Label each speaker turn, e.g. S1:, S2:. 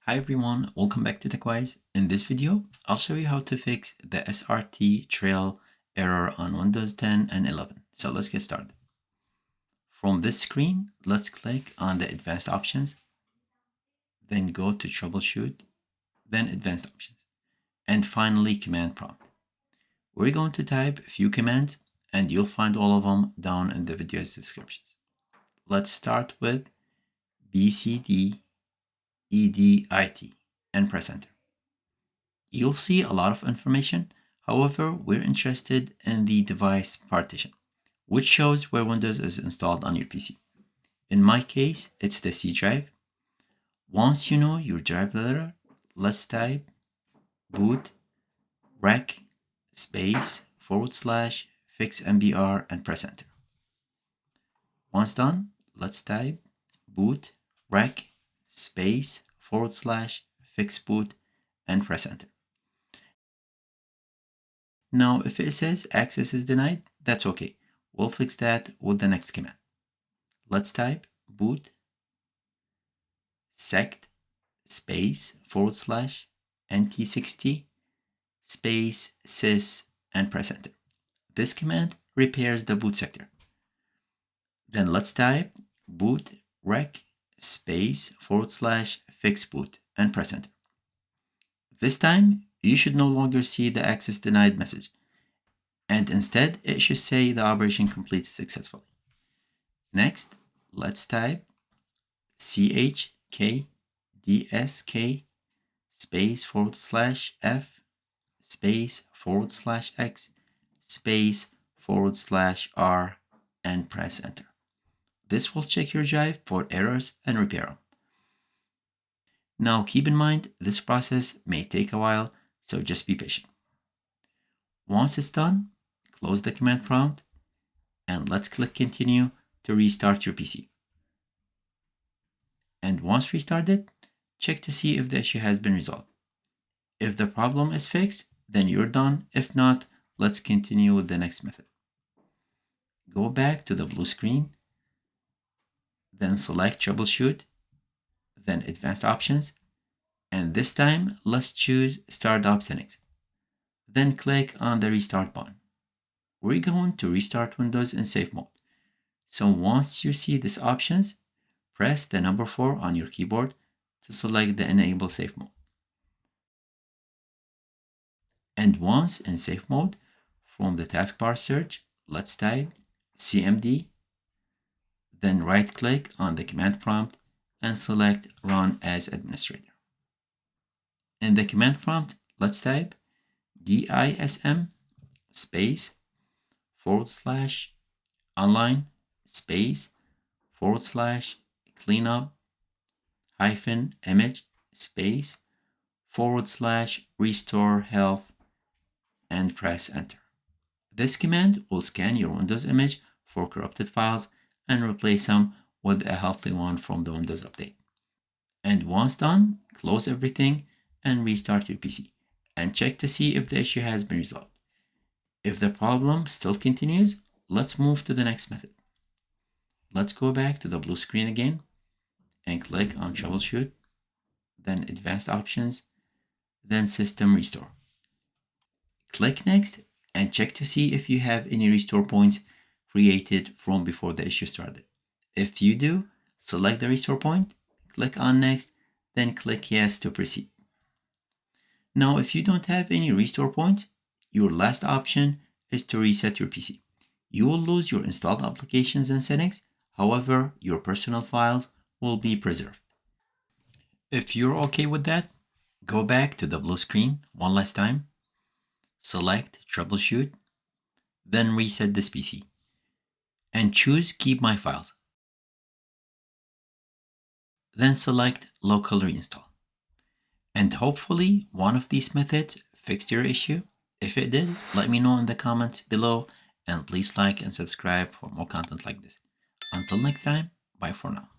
S1: Hi everyone, welcome back to TechWise. In this video, I'll show you how to fix the SrtTrail error on Windows 10 and 11. So let's get started. From this screen, let's click on the Advanced Options, then go to Troubleshoot, then Advanced Options, and finally Command Prompt. We're going to type a few commands, and you'll find all of them down in the video's descriptions. Let's start with bcdedit and press enter. You'll see a lot of information. However, we're interested in the device partition, which shows where Windows is installed on your PC. In my case, it's the C drive. Once you know your drive letter, let's type bootrec /fixmbr and press enter. Once done, let's type bootrec /fixboot and press enter. Now, if it says access is denied, that's okay. We'll fix that with the next command. Let's type bootsect /NT60 sys and press enter. This command repairs the boot sector. Then let's type bootrec /fixboot and press enter. This time, you should no longer see the access denied message, and instead it should say the operation completed successfully. Next, let's type chkdsk /f/x /r and press enter. This will check your drive for errors and repair them. Now keep in mind, this process may take a while, so just be patient. Once it's done, close the command prompt and let's click continue to restart your PC. And once restarted, check to see if the issue has been resolved. If the problem is fixed, then you're done. If not, let's continue with the next method. Go back to the blue screen, then select Troubleshoot, then Advanced Options, and this time let's choose Startup Settings. Then click on the Restart button. We're going to restart Windows in safe mode. So once you see these options, press the number 4 on your keyboard to select the Enable Safe Mode. And once in safe mode, from the taskbar search, let's type cmd, then right-click on the command prompt and select Run as Administrator. In the command prompt, let's type dism /online /cleanup -image /restorehealth and press enter. This command will scan your Windows image for corrupted files and replace them with a healthy one from the Windows update. And once done, close everything and restart your PC and check to see if the issue has been resolved. If the problem still continues, let's move to the next method. Let's go back to the blue screen again and click on Troubleshoot, then Advanced Options, then System Restore. Click Next and check to see if you have any restore points created from before the issue started. If you do, select the restore point, click on Next, then click Yes to proceed. Now, if you don't have any restore points, your last option is to reset your PC. You will lose your installed applications and settings. However, your personal files will be preserved. If you're okay with that, go back to the blue screen one last time, select Troubleshoot, then reset this PC, and choose Keep My Files. Then select Local Reinstall. And hopefully one of these methods fixed your issue. If it did, let me know in the comments below, and please like and subscribe for more content like this. Until next time, bye for now.